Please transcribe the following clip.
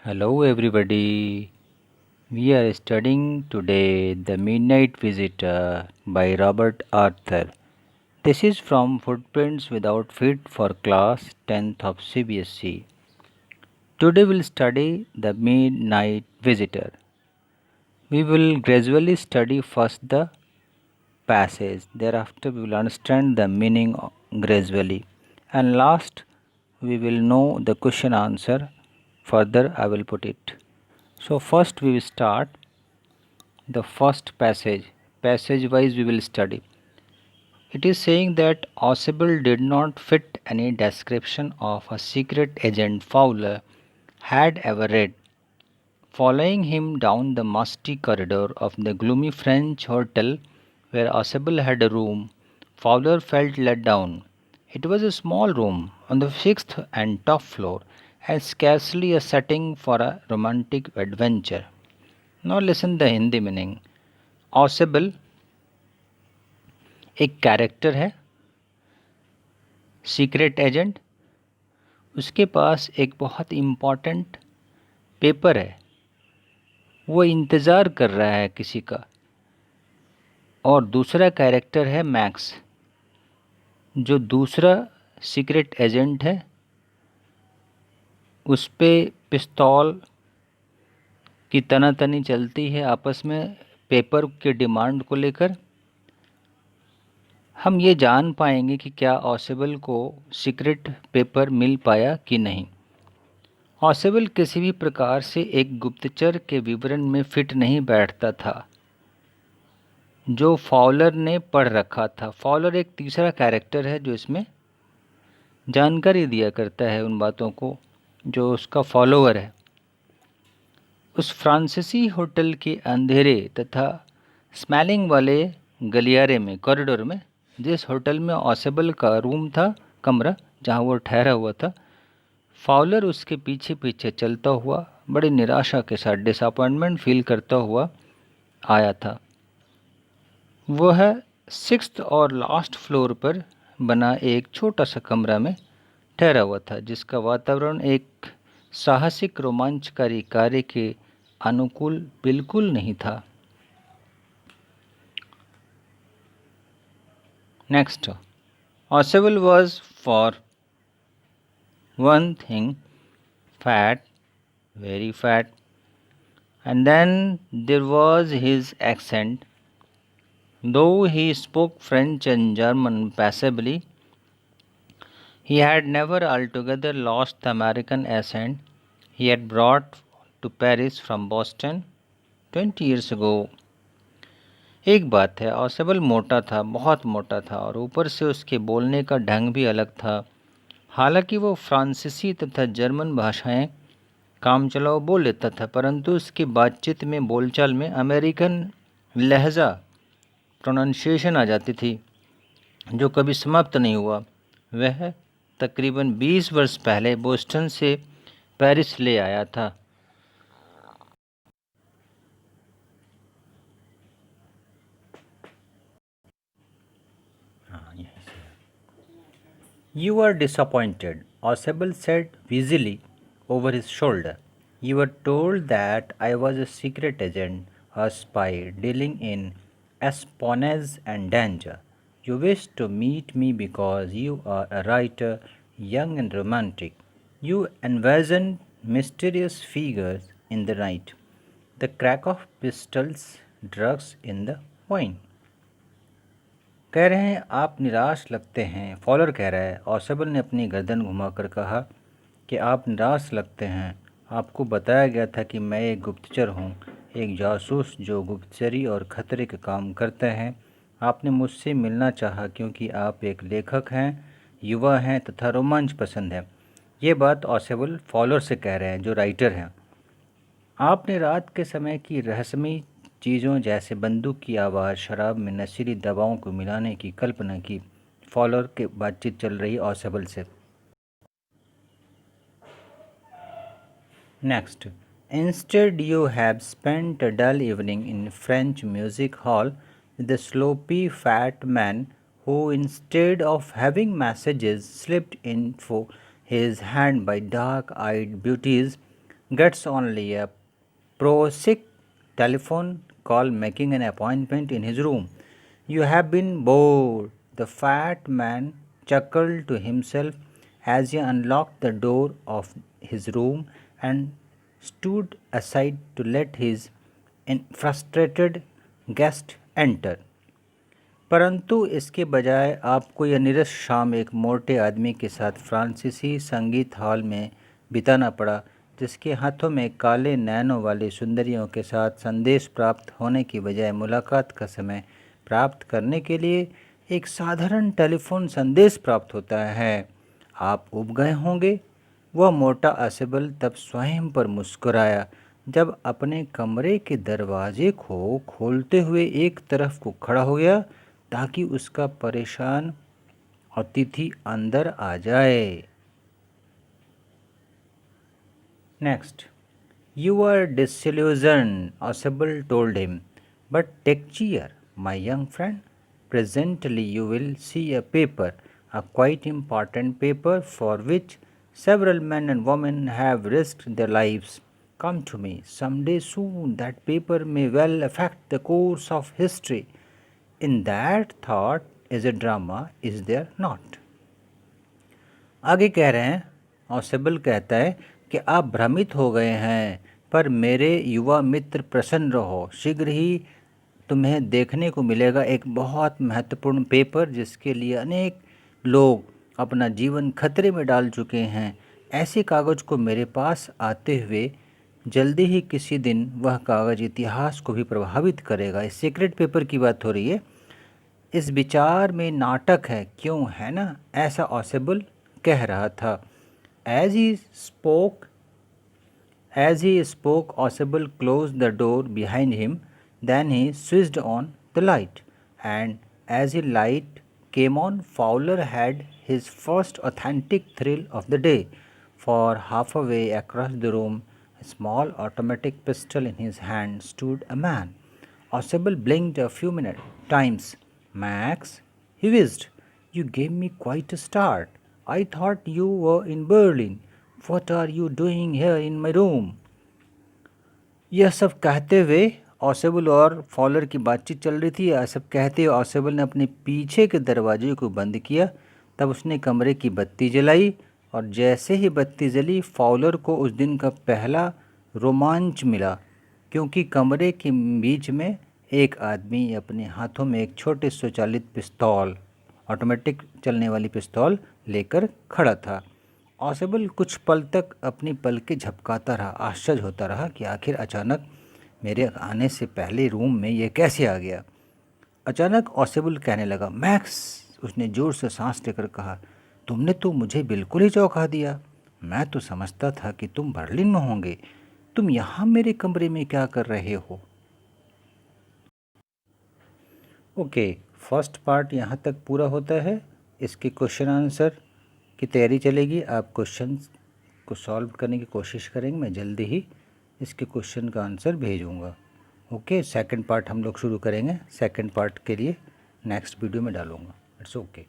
Hello, everybody. We are studying today The Midnight Visitor by Robert Arthur. This is from Footprints Without Feet for class 10th of CBSE. Today we'll study The Midnight Visitor. We will gradually study first the passage, thereafter, we will understand the meaning gradually, and last, we will know the question answer. Further, I will put it. So, first, we will start the first passage. Passage wise, we will study. It is saying that Ausable did not fit any description of a secret agent Fowler had ever read. Following him down the musty corridor of the gloomy French hotel where Ausable had a room, Fowler felt let down. It was a small room on the sixth and top floor, and scarcely a setting for a romantic adventure. Now listen the Hindi meaning. Ausable एक character है, secret agent, उसके पास एक बहुत important paper है, वो इंतज़ार कर रहा है किसी का। और दूसरा कैरेक्टर है मैक्स, जो दूसरा सीक्रेट एजेंट है, उस पे पिस्तौल की तनातनी चलती है आपस में पेपर के डिमांड को लेकर। हम ये जान पाएंगे कि क्या ऑसेबल को सीक्रेट पेपर मिल पाया कि नहीं। ऑसेबल किसी भी प्रकार से एक गुप्तचर के विवरण में फिट नहीं बैठता था जो फॉलर ने पढ़ रखा था। फॉलर एक तीसरा कैरेक्टर है जो इसमें जानकारी दिया करता है उन बातों को, जो उसका फॉलोअर है। उस फ्रांसीसी होटल के अंधेरे तथा स्मेलिंग वाले गलियारे में, कॉरिडोर में, जिस होटल में ऑसेबल का रूम था, कमरा जहाँ वो ठहरा हुआ था, फाउलर उसके पीछे पीछे चलता हुआ बड़ी निराशा के साथ, डिसअपॉइंटमेंट फील करता हुआ आया था। वह सिक्स्थ और लास्ट फ्लोर पर बना एक छोटा सा कमरा में ठहरा हुआ था, जिसका वातावरण एक साहसिक रोमांचकारी कार्य के अनुकूल बिल्कुल नहीं था। Next, Ausable was for one thing fat, very fat, and then there was his accent. Though he spoke French and German passably, he had never altogether lost the American accent he had brought to Paris from Boston 20 years ago. एक बात है, Ausable मोटा था, बहुत मोटा था, और ऊपर से उसके बोलने का ढंग भी अलग था। हालांकि वो फ्रांसीसी तथा जर्मन भाषाएं काम चलाओ बोल लेता था, परंतु उसकी बातचीत में, बोलचाल में अमेरिकन लहजा, प्रोनाउंसिएशन आ जाती थी, जो कभी समाप्त नहीं हुआ। वह तकरीबन 20 वर्ष पहले बोस्टन से पेरिस ले आया था। You are disappointed, Ausable said wheezily over his shoulder. You were told that I was a secret agent, a spy dealing in espionage and danger. You wish to meet me because you are a writer, young and romantic. You envision mysterious figures in the night, the crack of pistols, drugs in the wine. कह रहे हैं आप निराश लगते हैं, faller कह रहा है। ऑसेबल ने अपनी गर्दन घुमाकर कहा कि आप निराश लगते हैं। आपको बताया गया था कि मैं एक गुप्तचर हूँ, एक जासूस जो गुप्तचरी और खतरे के काम करते हैं। आपने मुझसे मिलना चाहा क्योंकि आप एक लेखक हैं, युवा हैं तथा रोमांच पसंद है। ये बात ऑसेबल फॉलर से कह रहे हैं जो राइटर हैं। आपने रात के समय की रहस्यमयी चीज़ों जैसे बंदूक की आवाज़, शराब में नशीली दवाओं को मिलाने की कल्पना की। फॉलर की बातचीत चल रही ऑसेबल से। Next, instead you have spent a dull evening in French music hall with a sloppy fat man who, instead of having messages slipped into his hand by dark-eyed beauties, gets only a prosaic telephone call making an appointment in his room. You have been bored. The fat man chuckled to himself as he unlocked the door of his room and stood aside to let his frustrated guest enter. परंतु इसके बजाय आपको यह निरस शाम एक मोटे आदमी के साथ फ्रांसीसी संगीत हॉल में बिताना पड़ा, जिसके हाथों में काले नैनों वाली सुंदरियों के साथ संदेश प्राप्त होने की बजाय मुलाकात का समय प्राप्त करने के लिए एक साधारण टेलीफोन संदेश प्राप्त होता है। आप ऊब गए होंगे। वह मोटा असेबल तब स्वयं पर मुस्कुराया जब अपने कमरे के दरवाजे को खोलते हुए एक तरफ को खड़ा हो गया ताकि उसका परेशान अतिथि अंदर आ जाए। Next, you are disillusioned, Osable told him, but take cheer, my young friend. Presently you will see a paper, a quite important paper for which several men and women have risked their lives. Come to me someday soon. That paper may well affect the course of history. In that thought is a drama, is there not? आगे कह रहे हैं, Ausable कहता है कि आप भ्रमित हो गए हैं, पर मेरे युवा मित्र प्रसन्न रहो, शीघ्र ही तुम्हें देखने को मिलेगा एक बहुत महत्वपूर्ण पेपर जिसके लिए अनेक लोग अपना जीवन खतरे में डाल चुके हैं। ऐसे कागज़ को मेरे पास आते हुए जल्दी ही किसी दिन वह कागज़ इतिहास को भी प्रभावित करेगा। इस सीक्रेट पेपर की बात हो रही है। इस विचार में नाटक है, क्यों है ना? ऐसा ऑसेबल कह रहा था। As he spoke, Osable closed the door behind him. Then he switched on the light, and as the light came on, Fowler had his first authentic thrill of the day. For half a way across the room, a small automatic pistol in his hand, stood a man. Osable blinked a few times. Max, he whizzed, you gave me quite a start. I thought you were in Berlin. What are you doing here in my room? यह सब कहते हुए Ausable और faller की बातचीत चल रही थी। यह सब कहते हुए ऑसेबल ने अपने पीछे के दरवाजे को बंद किया। तब उसने कमरे की बत्ती जलाई और जैसे ही बत्ती जली, फॉलर को उस दिन का पहला रोमांच मिला, क्योंकि कमरे के बीच में एक आदमी अपने हाथों में एक छोटे स्वचालित पिस्तौल, ऑटोमेटिक चलने वाली पिस्तौल लेकर खड़ा था। ऑसेबल कुछ पल तक अपनी पलकें झपकाता रहा, आश्चर्य होता रहा कि आखिर अचानक मेरे आने से पहले रूम में यह कैसे आ गया। अचानक ऑसेबल कहने लगा, मैक्स, उसने ज़ोर से सांस लेकर कहा, तुमने तो मुझे बिल्कुल ही चौंका दिया। मैं तो समझता था कि तुम बर्लिन में होंगे। तुम यहाँ मेरे कमरे में क्या कर रहे हो? ओके, फर्स्ट पार्ट यहाँ तक पूरा होता है। इसके क्वेश्चन आंसर की तैयारी चलेगी। आप क्वेश्चन को सॉल्व करने की कोशिश करेंगे। मैं जल्दी ही इसके क्वेश्चन का आंसर भेजूँगा। ओके, सेकंड पार्ट हम लोग शुरू करेंगे। सेकंड पार्ट के लिए नेक्स्ट वीडियो में डालूँगा। It's okay.